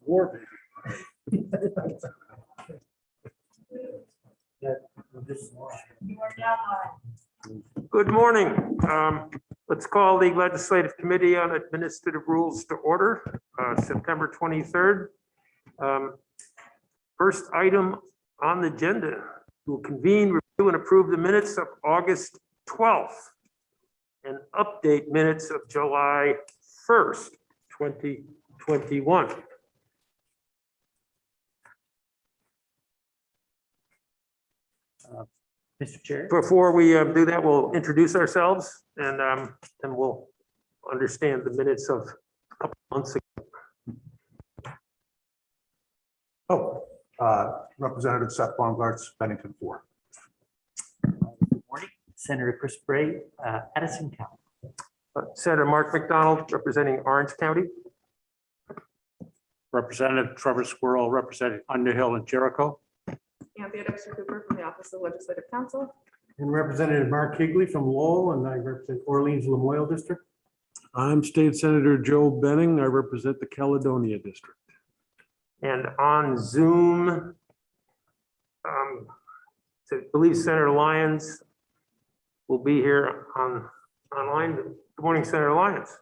war, baby. Good morning. Let's call the Legislative Committee on Administrative Rules to order, September 23rd. First item on the agenda, we'll convene, review, and approve the minutes of August 12th and update minutes of July 1st, 2021. Mr. Chair. Before we do that, we'll introduce ourselves and then we'll understand the minutes of a couple months ago. Representative Seth Baumgart's Bennington 4. Good morning, Senator Chris Bray, Addison County. Senator Mark McDonald, representing Orange County. Representative Trevor Squirrel, representing Underhill and Jericho. Anthea Dexter Cooper from the Office of Legislative Counsel. And Representative Mark Higley from Lowell, and I represent Orleans Lamoille District. I'm State Senator Joe Benning. I represent the Caledonia District. And on Zoom, I believe Senator Lyons will be here online. Good morning, Senator Lyons.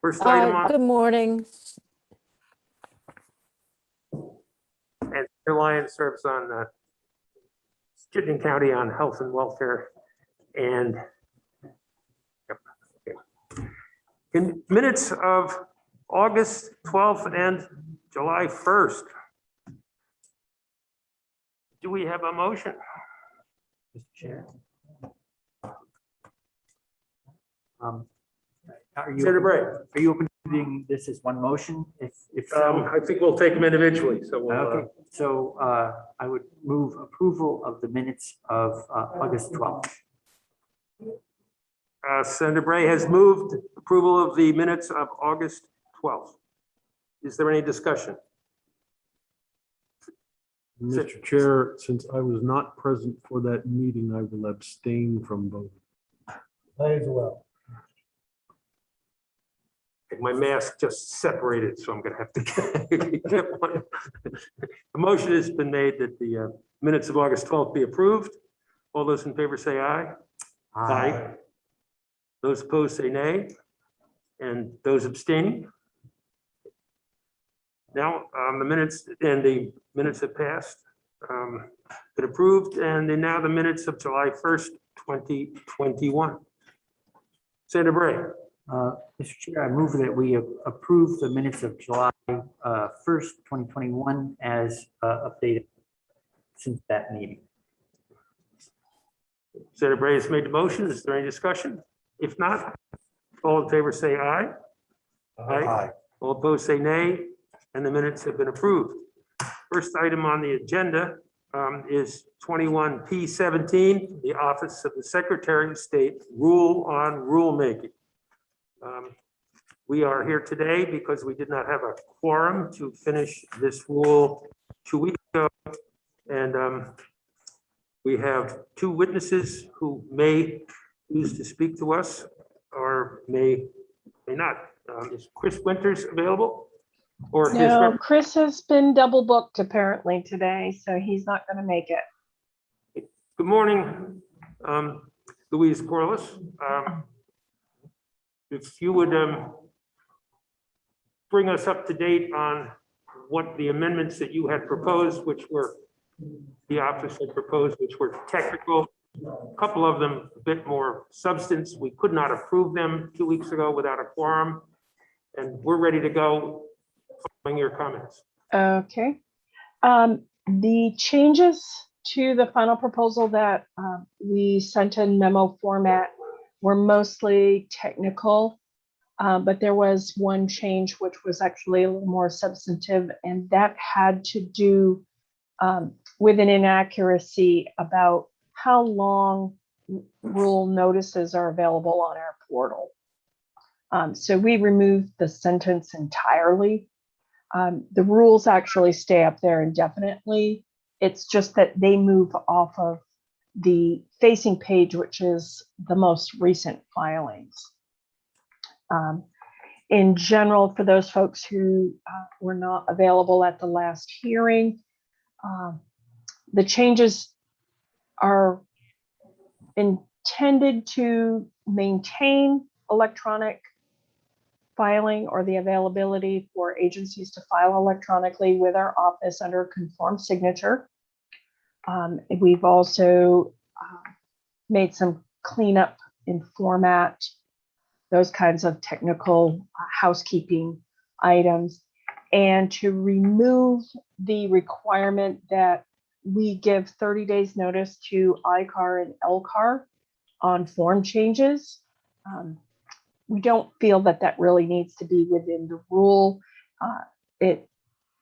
First item on. Good morning. And Senator Lyons serves on Chittenden County on Health and Welfare. And in minutes of August 12th and July 1st. Do we have a motion? Mr. Chair. Are Senator Bray. you open to doing this as one motion? If so, I think we'll take them individually. So we'll, okay. So I would move approval of the minutes of August 12th. Senator Bray has moved approval of the minutes of August 12th. Is there any discussion? Mr. Chair, since I was not present for that meeting, I will abstain from voting. I as well. My mask just separated, so I'm going to have to get one. The motion has been made that the minutes of August 12th be approved. All those in favor say aye. Aye. Those opposed say nay. And those abstaining? Now, the minutes have passed, been approved, and then now the minutes of July 1st, 2021. Senator Bray. Mr. Chair, I move that we approve the minutes of July 1st, 2021 as updated since that meeting. Senator Bray has made the motion. Is there any discussion? If not, all in favor say aye. Aye. All opposed say nay, and the minutes have been approved. First item on the agenda is 21P17, the Office of the Secretary of State, Rule on Rulemaking. We are here today because we did not have a quorum to finish this rule 2 weeks ago. And we have two witnesses who may choose to speak to us or may not. Is Chris Winters available? Or his No, Chris has been double booked apparently today, so he's not going to make it. Good morning, Louise.corliss. If you would bring us up to date on what the amendments that you had proposed, which were the office had proposed, which were technical, a couple of them a bit more substance. We could not approve them 2 weeks ago without a quorum, and we're ready to go following your comments. Okay. The changes to the final proposal that we sent in memo format were mostly technical, but there was one change which was actually a little more substantive, and that had to do with an inaccuracy about how long rule notices are available on our portal. So we removed the sentence entirely. The rules actually stay up there indefinitely. It's just that they move off of the facing page, which is the most recent filings. In general, for those folks who were not available at the last hearing, the changes are intended to maintain electronic filing or the availability for agencies to file electronically with our office under conformed signature. We've also made some cleanup in format, those kinds of technical housekeeping items, and to remove the requirement that we give 30 days notice to ICAR and LCAR on form changes. We don't feel that that really needs to be within the rule. It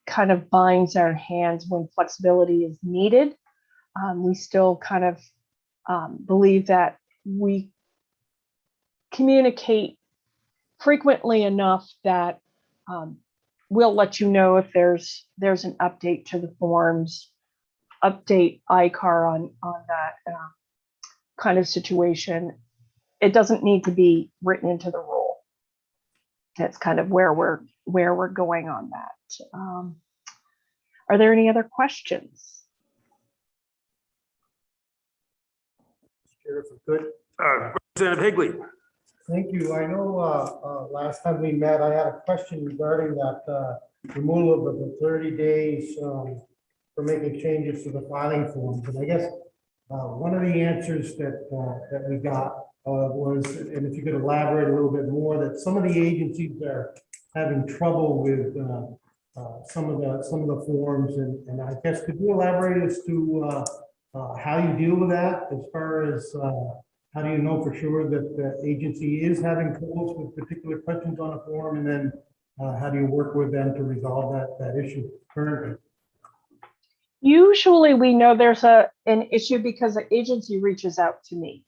kind of binds our hands when flexibility is needed. We still kind of believe that we communicate frequently enough that we'll let you know if there's an update to the forms, update ICAR on that kind of situation. It doesn't need to be written into the rule. That's kind of where we're going on that. Are there any other questions? Chair, if I could. Representative Higley. Thank you. I know last time we met, I had a question regarding that removal of the 30 days for making changes to the filing forms. And I guess one of the answers that we got was, and if you could elaborate a little bit more, that some of the agencies are having trouble with some of the forms. And I guess could you elaborate as to how you deal with that, as far as how do you know for sure that the agency is having troubles with particular questions on a form, and then how do you work with them to resolve that issue currently? Usually we know there's an issue because the agency reaches out to me.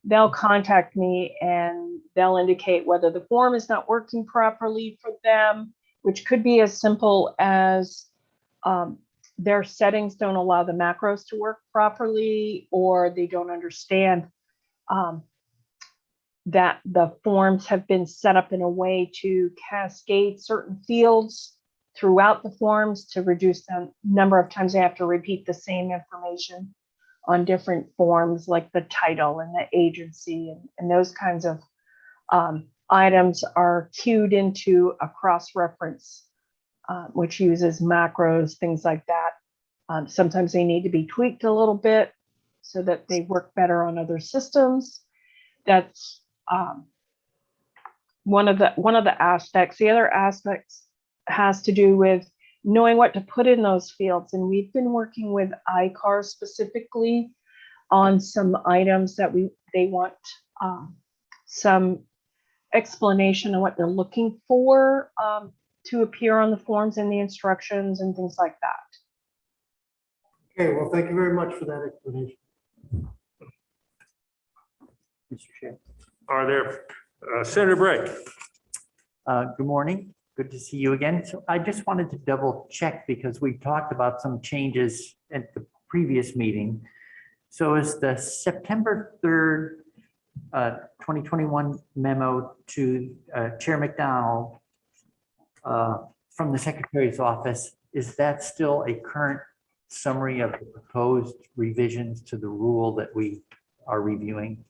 They'll contact me and they'll indicate whether the form is not working properly for them, which could be as simple as their settings don't allow the macros to work properly, or they don't understand that the forms have been set up in a way to cascade certain fields throughout the forms to reduce the number of times they have to repeat the same information on different forms, like the title and the agency, and those kinds of items are queued into a cross-reference, which uses macros, things like that. Sometimes they need to be tweaked a little bit so that they work better on other systems. That's one of the aspects. The other aspects has to do with knowing what to put in those fields. And we've been working with ICAR specifically on some items that they want some explanation of what they're looking for to appear on the forms and the instructions and things like that. Okay, well, thank you very much for that explanation. Mr. Chair. Are there, Senator Bray? Good morning. Good to see you again. So I just wanted to double check because we talked about some changes at the previous meeting. So is the September 3rd, 2021 memo to Chair McDonald from the Secretary's office, is that still a current summary of the proposed revisions to the rule that we are reviewing?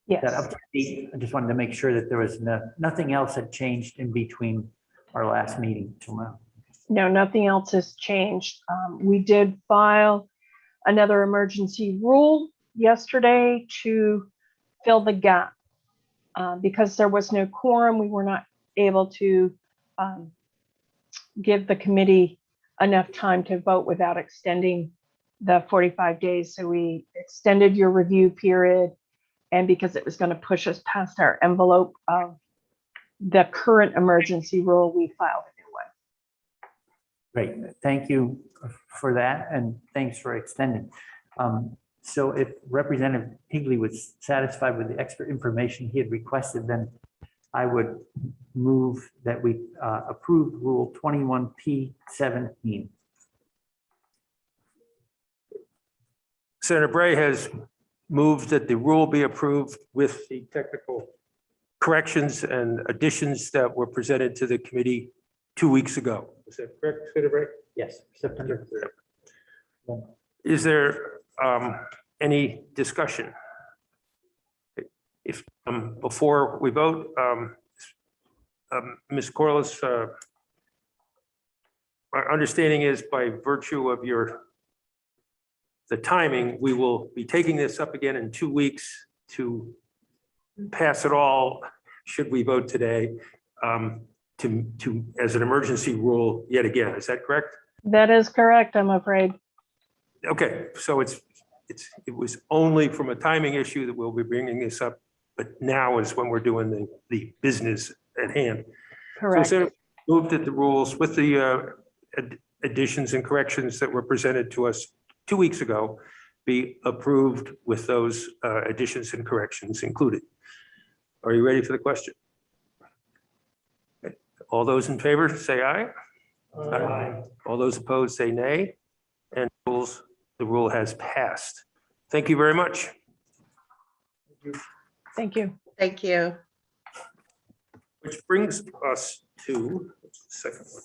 Yes. That up to date? I just wanted to make sure that there was nothing else had changed in between our last meeting till now. No, nothing else has changed. We did file another emergency rule yesterday to fill the gap. Because there was no quorum, we were not able to give the committee enough time to vote without extending the 45 days. So we extended your review period. And because it was going to push us past our envelope of the current emergency rule, we filed a new one. Great, thank you for that, and thanks for extending. So if Representative Higley was satisfied with the extra information he had requested, then I would move that we approve Rule 21P17. Senator Bray has moved that the rule be approved with the technical corrections and additions that were presented to the committee 2 weeks ago. Is that correct, Senator Bray? Yes, September 3rd. Is there any discussion? If, before we vote, Ms. Corliss, our understanding is by virtue of the timing, we will be taking this up again in 2 weeks to pass it all, should we vote today, as an emergency rule yet again. Is that correct? That is correct, I'm afraid. Okay, so it was only from a timing issue that we'll be bringing this up, but now is when we're doing the business at hand. Correct. So moved that the rules with the additions and corrections that were presented to us 2 weeks ago be approved with those additions and corrections included. Are you ready for the question? Okay. All those in favor say aye. Aye. All those opposed say nay. And the rule has passed. Thank you very much. Thank you. Thank you. Which brings us to the second one.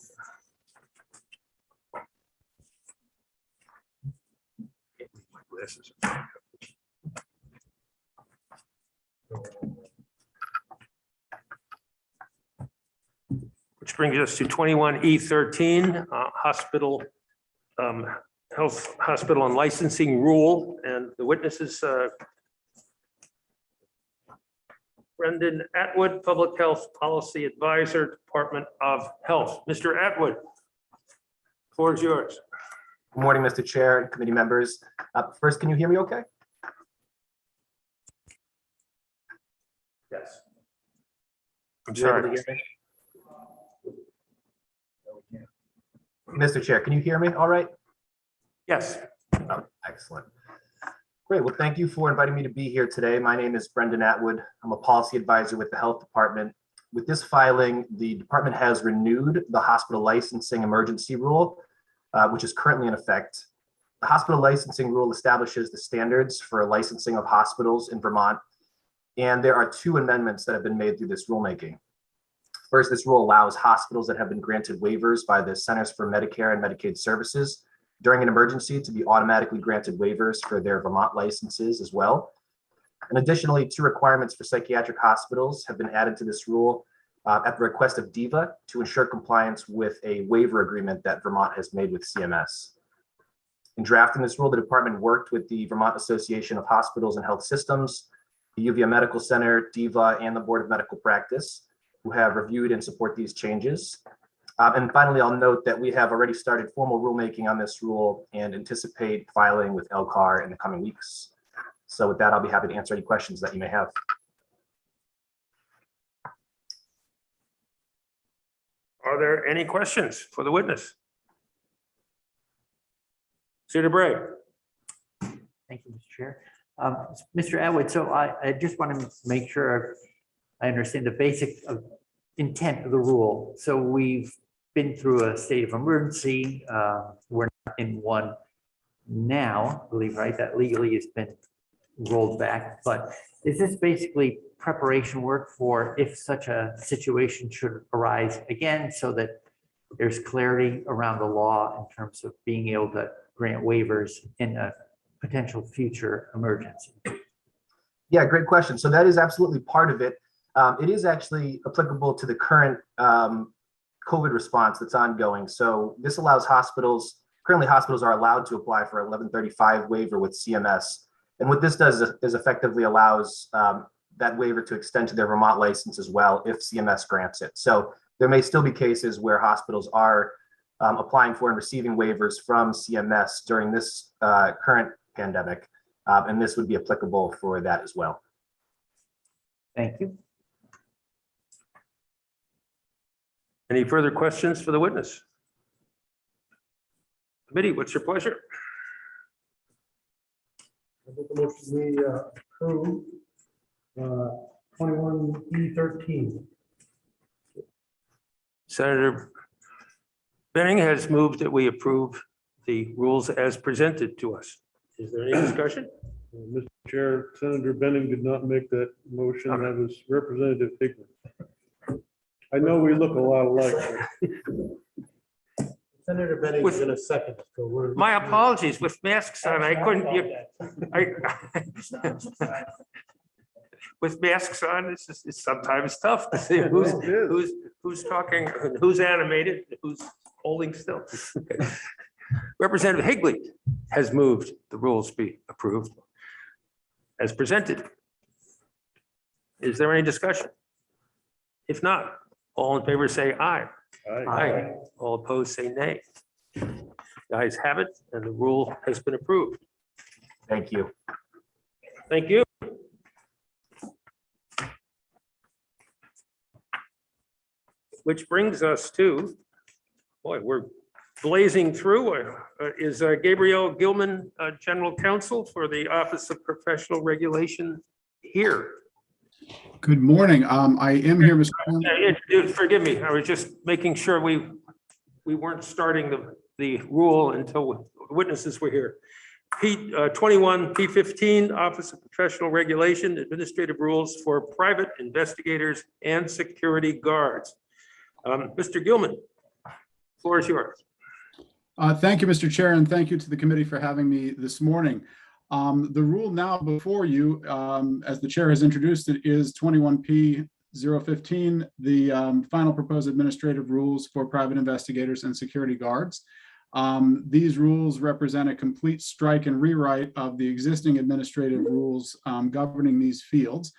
My glasses. Which brings us to 21E13, hospital, health, hospital and licensing rule. And the witnesses, Brendan Atwood, Public Health Policy Advisor, Department of Health. Mr. Atwood, floor is yours. Good morning, Mr. Chair and committee members. First, can you hear me okay? Yes. I'm You able to sorry. hear me? Mr. Chair, can you hear me all right? Yes. Oh, excellent. Great. Well, thank you for inviting me to be here today. My name is Brendan Atwood. I'm a policy advisor with the Health Department. With this filing, the department has renewed the hospital licensing emergency rule, which is currently in effect. The hospital licensing rule establishes the standards for licensing of hospitals in Vermont, and there are 2 amendments that have been made through this rulemaking. First, this rule allows hospitals that have been granted waivers by the Centers for Medicare and Medicaid Services during an emergency to be automatically granted waivers for their Vermont licenses as well. And additionally, 2 requirements for psychiatric hospitals have been added to this rule at the request of DEVA to ensure compliance with a waiver agreement that Vermont has made with CMS. In drafting this rule, the department worked with the Vermont Association of Hospitals and Health Systems, the UVM Medical Center, DEVA, and the Board of Medical Practice, who have reviewed and support these changes. And finally, I'll note that we have already started formal rulemaking on this rule and anticipate filing with LCAR in the coming weeks. So with that, I'll be happy to answer any questions that you may have. Are there any questions for the witness? Senator Bray. Thank you, Mr. Chair. Mr. Atwood, so I just want to make sure I understand the basic intent of the rule. So we've been through a state of emergency. We're not in one now, I believe, right? That legally has been rolled back. But is this basically preparation work for if such a situation should arise again, so that there's clarity around the law in terms of being able to grant waivers in a potential future emergency? Yeah, great question. So that is absolutely part of it. It is actually applicable to the current COVID response that's ongoing. So this allows hospitals, currently hospitals are allowed to apply for 1135 waiver with CMS. And what this does is effectively allows that waiver to extend to their Vermont license as well if CMS grants it. So there may still be cases where hospitals are applying for and receiving waivers from CMS during this current pandemic. And this would be applicable for that as well. Thank you. Any further questions for the witness? Committee, what's your pleasure? I make a motion we approve 21E13. Senator Benning has moved that we approve the rules as presented to us. Is there any discussion? Mr. Chair, Senator Benning did not make that motion. That was Representative Higley. I know we look a lot alike. Senator Benning is in a second. So we're. My apologies, with masks on, I couldn't, with masks on, it's sometimes tough to see who's talking, who's animated, who's holding still. Representative Higley has moved the rules be approved as presented. Is there any discussion? If not, all in favor say aye. Aye. All opposed say nay. The ayes have it, and the rule has been approved. Thank you. Thank you. Which brings us to, boy, we're blazing through, is Gabriel Gilman, General Counsel for the Office of Professional Regulation here. Good morning. I am here, Mr. Chairman. Forgive me, I was just making sure we weren't starting the rule until witnesses were here. P21, P15, Office of Professional Regulation, Administrative Rules for Private Investigators and Security Guards. Mr. Gilman, floor is yours. Thank you, Mr. Chair, and thank you to the committee for having me this morning. The rule now before you, as the chair has introduced it, is 21P015, the final proposed administrative rules for private investigators and security guards. These rules represent a complete strike and rewrite of the existing administrative rules governing these fields.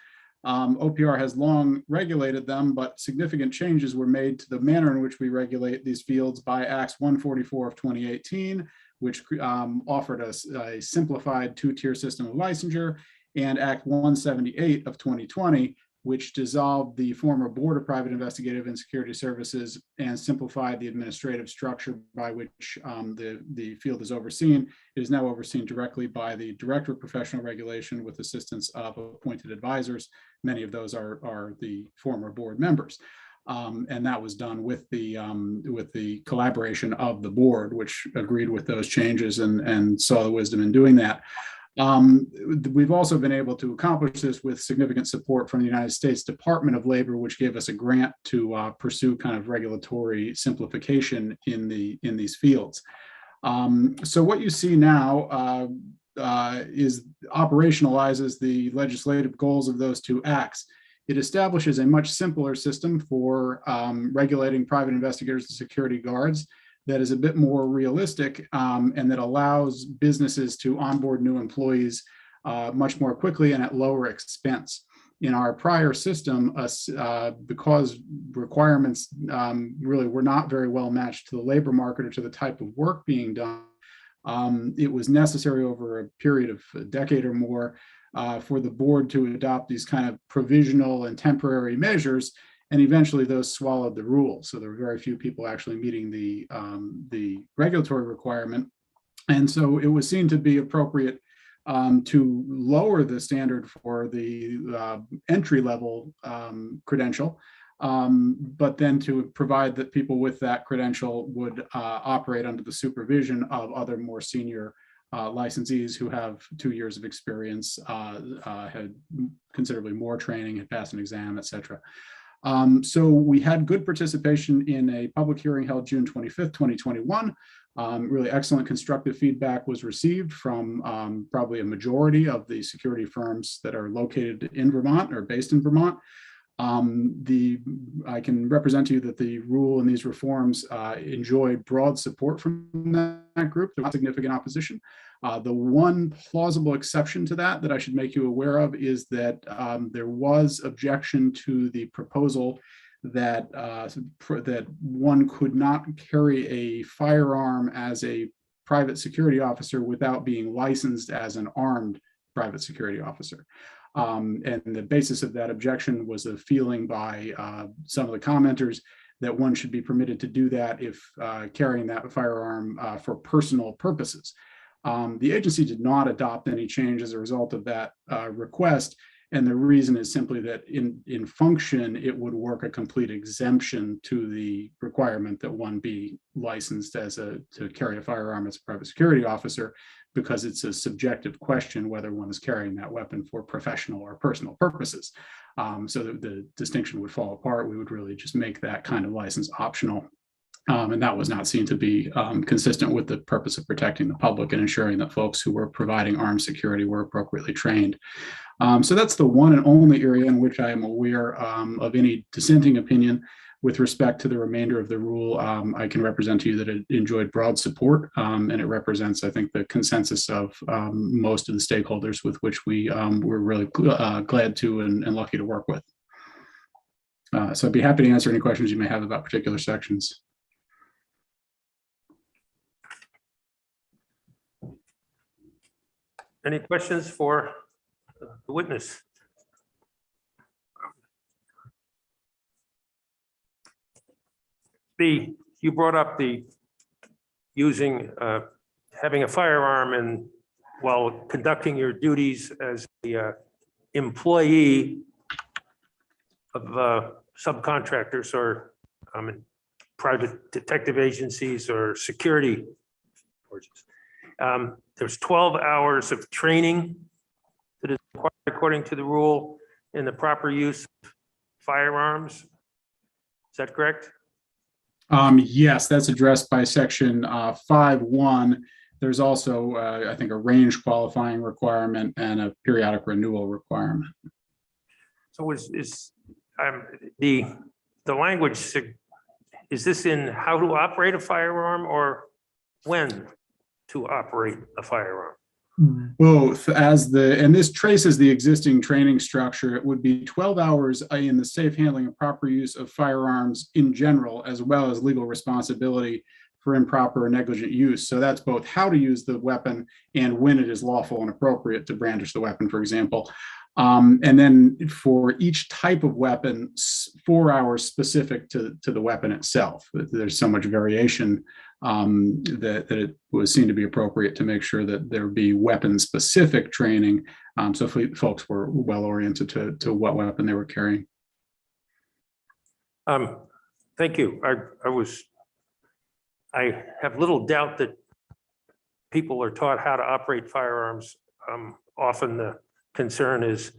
OPR has long regulated them, but significant changes were made to the manner in which we regulate these fields by Acts 144 of 2018, which offered us a simplified two-tier system of licensure, and Act 178 of 2020, which dissolved the former Board of Private Investigative and Security Services and simplified the administrative structure by which the field is overseen. It is now overseen directly by the Director of Professional Regulation with assistance of appointed advisors. Many of those are the former board members. And that was done with the collaboration of the board, which agreed with those changes and saw the wisdom in doing that. We've also been able to accomplish this with significant support from the United States Department of Labor, which gave us a grant to pursue kind of regulatory simplification in these fields. So what you see now is operationalizes the legislative goals of those two acts. It establishes a much simpler system for regulating private investigators and security guards that is a bit more realistic and that allows businesses to onboard new employees much more quickly and at lower expense. In our prior system, because requirements really were not very well matched to the labor market or to the type of work being done, it was necessary over a period of a decade or more for the board to adopt these kind of provisional and temporary measures, and eventually those swallowed the rule. So there were very few people actually meeting the regulatory requirement. And so it was seen to be appropriate to lower the standard for the entry-level credential, but then to provide that people with that credential would operate under the supervision of other more senior licensees who have 2 years of experience, had considerably more training, had passed an exam, et cetera. So we had good participation in a public hearing held June 25th, 2021. Really excellent constructive feedback was received from probably a majority of the security firms that are located in Vermont or based in Vermont. I can represent to you that the rule and these reforms enjoy broad support from that group. There's not significant opposition. The one plausible exception to that I should make you aware of is that there was objection to the proposal that that one could not carry a firearm as a private security officer without being licensed as an armed private security officer. And the basis of that objection was a feeling by some of the commenters that one should be permitted to do that if carrying that firearm for personal purposes. The agency did not adopt any change as a result of that request. And the reason is simply that in function, it would work a complete exemption to the requirement that one be licensed to carry a firearm as a private security officer, because it's a subjective question whether one is carrying that weapon for professional or personal purposes. So the distinction would fall apart. We would really just make that kind of license optional. And that was not seen to be consistent with the purpose of protecting the public and ensuring that folks who were providing armed security were appropriately trained. So that's the one and only area in which I am aware of any dissenting opinion. With respect to the remainder of the rule, I can represent to you that it enjoyed broad support, and it represents, I think, the consensus of most of the stakeholders with which we were really glad to and lucky to work with. So I'd be happy to answer any questions you may have about particular sections. Any questions for the witness? You brought up the using, having a firearm and while conducting your duties as the employee of subcontractors or private detective agencies or security forces. There's 12 hours of training that is required according to the rule in the proper use of firearms. Is that correct? Yes, that's addressed by section 5.1. There's also, I think, a range qualifying requirement and a periodic renewal requirement. So is the language, is this in how to operate a firearm or when to operate a firearm? Both, and this traces the existing training structure. It would be 12 hours in the safe handling and proper use of firearms in general, as well as legal responsibility for improper or negligent use. So that's both how to use the weapon and when it is lawful and appropriate to brandish the weapon, for example. And then for each type of weapon, 4 hours specific to the weapon itself. There's so much variation that it was seen to be appropriate to make sure that there be weapon-specific training, so folks were well oriented to what weapon they were carrying. Thank you. I have little doubt that people are taught how to operate firearms. Often the concern is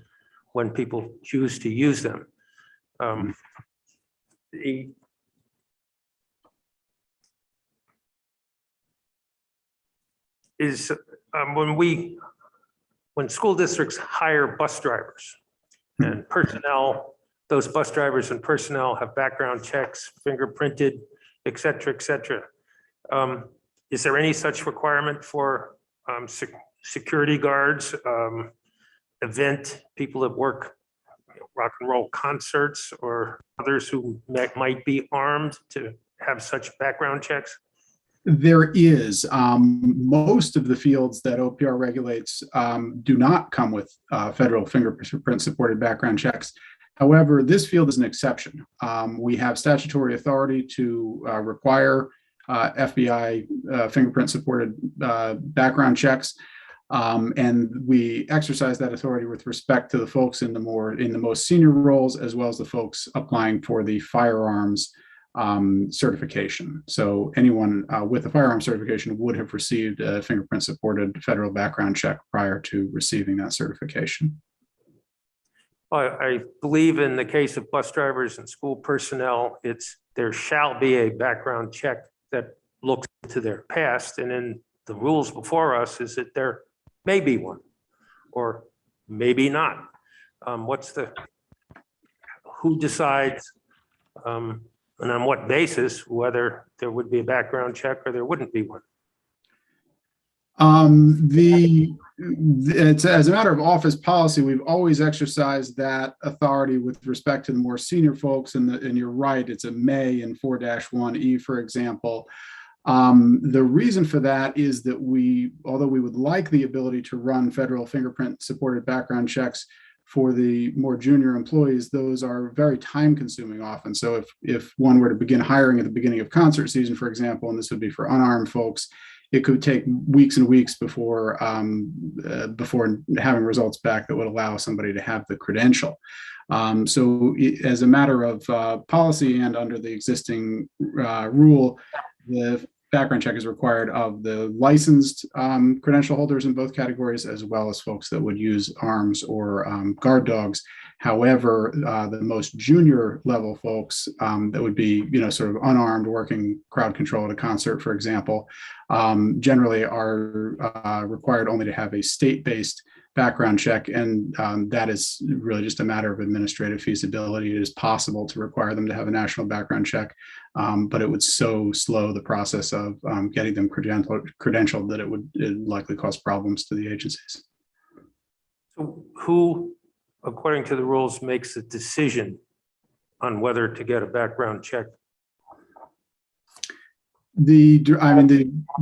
when people choose to use them. When school districts hire bus drivers and personnel, those bus drivers and personnel have background checks, fingerprinted, et cetera, et cetera. Is there any such requirement for security guards, event people that work rock and roll concerts or others who might be armed to have such background checks? There is. Most of the fields that OPR regulates do not come with federal fingerprint supported background checks. However, this field is an exception. We have statutory authority to require FBI fingerprint supported background checks. And we exercise that authority with respect to the folks in the most senior roles, as well as the folks applying for the firearms certification. So anyone with a firearm certification would have received a fingerprint supported federal background check prior to receiving that certification. I believe in the case of bus drivers and school personnel, there shall be a background check that looks into their past, and in the rules before us is that there may be one or maybe not. Who decides and on what basis whether there would be a background check or there wouldn't be one? It's as a matter of office policy, we've always exercised that authority with respect to the more senior folks, and you're right, it's a may in 4-1E, for example. The reason for that is that although we would like the ability to run federal fingerprint supported background checks for the more junior employees, those are very time consuming often. So if one were to begin hiring at the beginning of concert season, for example, and this would be for unarmed folks, it could take weeks and weeks before having results back that would allow somebody to have the credential. So as a matter of policy and under the existing rule, the background check is required of the licensed credential holders in both categories, as well as folks that would use arms or guard dogs. However, the most junior level folks that would be, sort of unarmed, working crowd control at a concert, for example, generally are required only to have a state-based background check, and that is really just a matter of administrative feasibility. It is possible to require them to have a national background check, but it would so slow the process of getting them credentialed that it would likely cause problems to the agencies. So who, according to the rules, makes a decision on whether to get a background check? The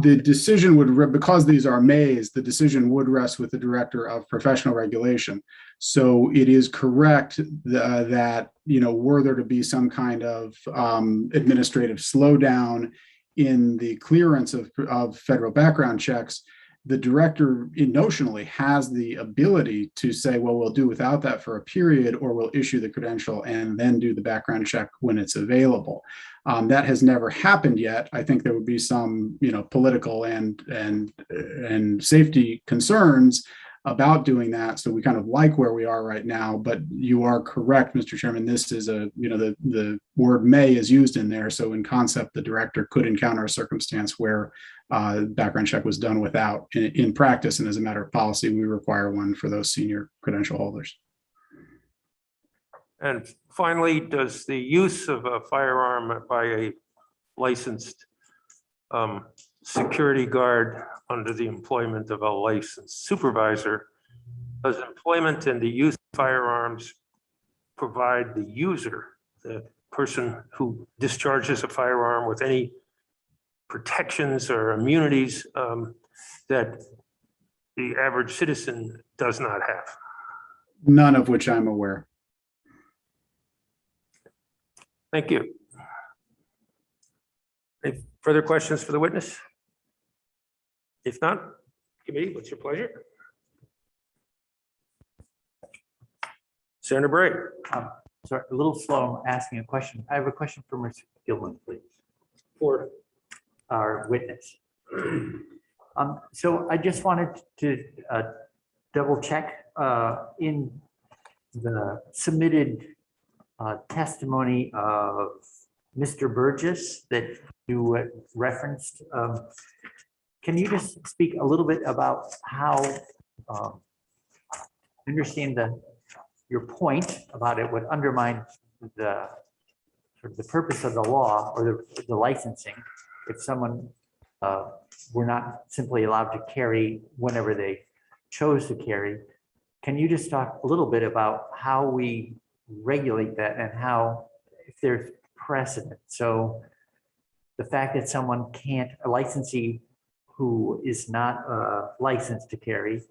decision would, because these are mays, the decision would rest with the director of professional regulation. So it is correct that, were there to be some kind of administrative slowdown in the clearance of federal background checks, the director notionally has the ability to say, well, we'll do without that for a period, or we'll issue the credential and then do the background check when it's available. That has never happened yet. I think there would be some, political and safety concerns about doing that. So we kind of like where we are right now, but you are correct, Mr. Chairman. This is the word may is used in there. So in concept, the director could encounter a circumstance where background check was done without. In practice, and as a matter of policy, we require one for those senior credential holders. And finally, does the use of a firearm by a licensed security guard under the employment of a licensed supervisor, does employment and the use of firearms provide the user, the person who discharges a firearm, with any protections or immunities that the average citizen does not have? None of which I'm aware. Thank you. Any further questions for the witness? If not, committee, what's your pleasure? Senator Bray. Sorry, a little slow asking a question. I have a question for Mr. Gilman, please. For our witness. So I just wanted to double check in the submitted testimony of Mr. Burgess that you referenced. Can you just speak a little bit about how understand your point about it would undermine the purpose of the law or the licensing if someone were not simply allowed to carry whenever they chose to carry? Can you just talk a little bit about how we regulate that and how, if there's precedent? So the fact that someone can't, a licensee who is not licensed to carry,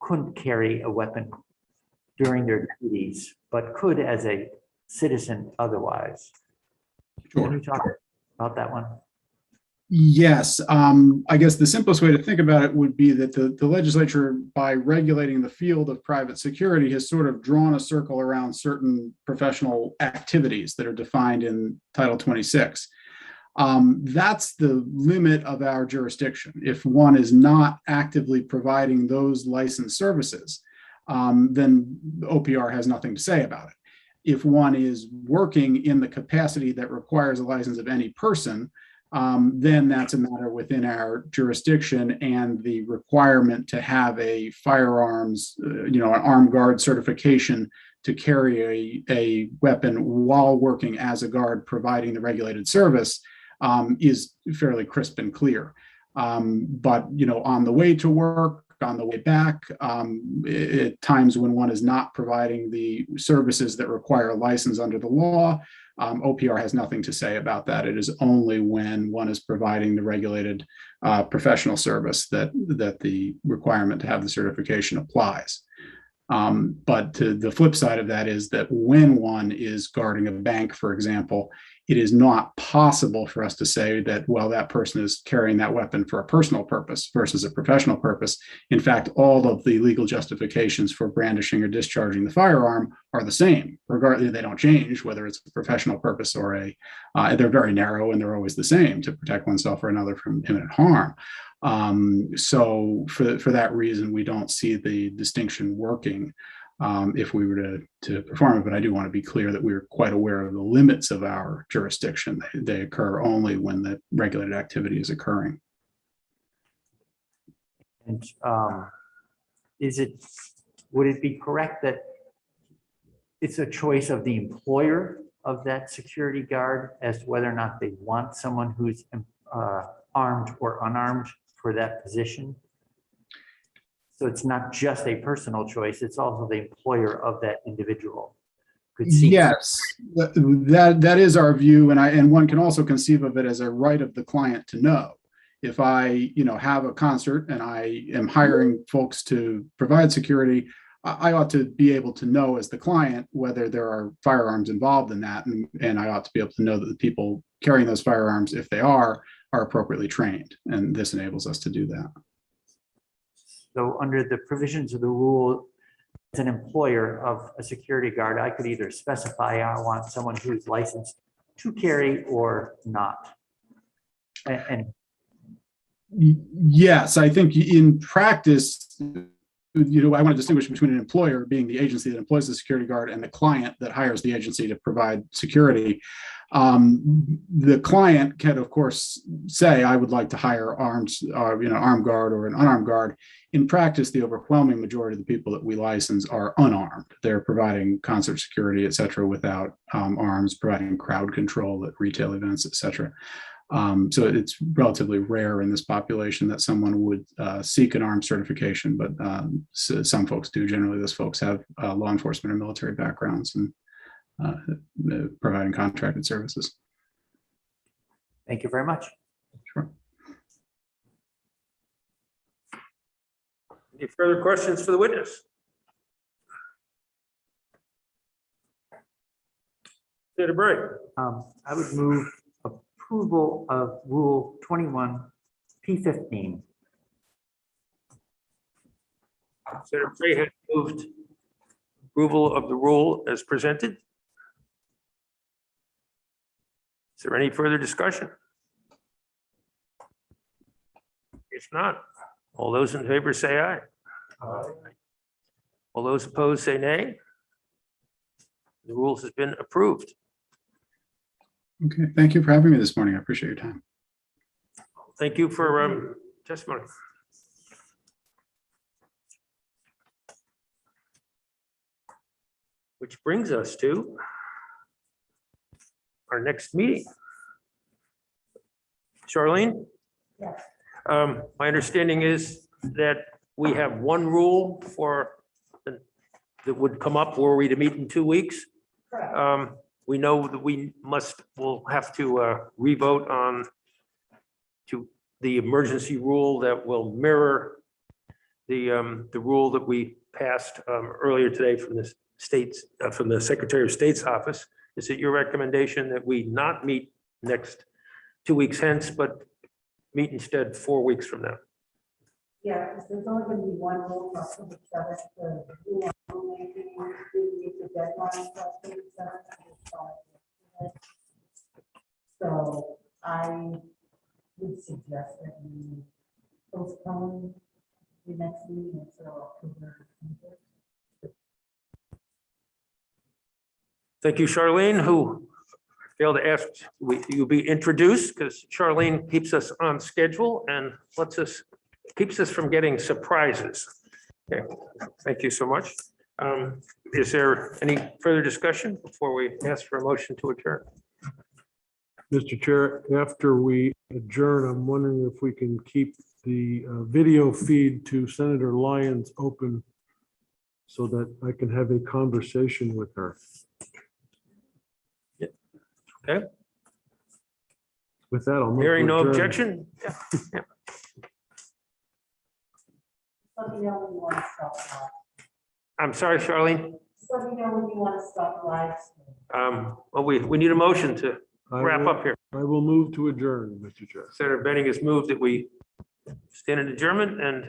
couldn't carry a weapon during their duties, but could as a citizen otherwise. Sure. Can you talk about that one? Yes, I guess the simplest way to think about it would be that the legislature, by regulating the field of private security, has sort of drawn a circle around certain professional activities that are defined in Title 26. That's the limit of our jurisdiction. If one is not actively providing those licensed services, then OPR has nothing to say about it. If one is working in the capacity that requires a license of any person, then that's a matter within our jurisdiction, and the requirement to have a firearms, an armed guard certification to carry a weapon while working as a guard providing the regulated service is fairly crisp and clear. But on the way to work, on the way back, at times when one is not providing the services that require a license under the law, OPR has nothing to say about that. It is only when one is providing the regulated professional service that the requirement to have the certification applies. But the flip side of that is that when one is guarding a bank, for example, it is not possible for us to say that, well, that person is carrying that weapon for a personal purpose versus a professional purpose. In fact, all of the legal justifications for brandishing or discharging the firearm are the same. Regardless, they don't change whether it's a professional purpose or they're very narrow, and they're always the same: to protect oneself or another from imminent harm. So for that reason, we don't see the distinction working if we were to perform it. But I do want to be clear that we're quite aware of the limits of our jurisdiction. They occur only when the regulated activity is occurring. And would it be correct that it's a choice of the employer of that security guard as to whether or not they want someone who's armed or unarmed for that position? So it's not just a personal choice, it's also the employer of that individual. Yes, that is our view, and one can also conceive of it as a right of the client to know. If I, have a concert and I am hiring folks to provide security, I ought to be able to know as the client whether there are firearms involved in that, and I ought to be able to know that the people carrying those firearms, if they are appropriately trained, and this enables us to do that. So under the provisions of the rule, as an employer of a security guard, I could either specify I want someone who's licensed to carry or not. And yes, I think in practice, I want to distinguish between an employer being the agency that employs the security guard and the client that hires the agency to provide security. The client can, of course, say, I would like to hire armed guard or an unarmed guard. In practice, the overwhelming majority of the people that we license are unarmed. They're providing concert security, et cetera, without arms, providing crowd control at retail events, et cetera. So it's relatively rare in this population that someone would seek an armed certification, but some folks do. Generally, those folks have law enforcement or military backgrounds and providing contracted services. thank you very much. Sure. Any further questions for the witness? Senator Bray. I would move approval of Rule 21 P15. Senator Bray has moved approval of the rule as presented. Is there any further discussion? If not, all those in favor say aye. All those opposed say nay. The rules has been approved. Okay, thank you for having me this morning. I appreciate your time. Thank you for testimony. Which brings us to our next meeting. Charlene? Yes. My understanding is that we have one rule that would come up were we to meet in 2 weeks. Correct. We know that we'll have to revote on the emergency rule that will mirror the rule that we passed earlier today from the from the Secretary of State's office. Is it your recommendation that we not meet next 2 weeks hence, but meet instead 4 weeks from now? Yeah, because there's only going to be one rule for October 7th. The rule on rulemaking is the deadline for October 7th. So I would suggest that we postpone the next meeting until October 20th. Thank you, Charlene, who failed to ask you be introduced, because Charlene keeps us on schedule and keeps us from getting surprises. Okay, thank you so much. Is there any further discussion before we ask for a motion to adjourn? Mr. Chair, after we adjourn, I'm wondering if we can keep the video feed to Senator Lyons open so that I can have a conversation with her. Okay. With that, I'll move to Hearing no adjourn. objection? Yeah. Let me know when you want to stop live. I'm sorry, Charlene. Just let me know when you want to stop live. Well, we need a motion to wrap up here. I will move to adjourn, Mr. Chair. Senator Benning has moved that we stand in adjournment and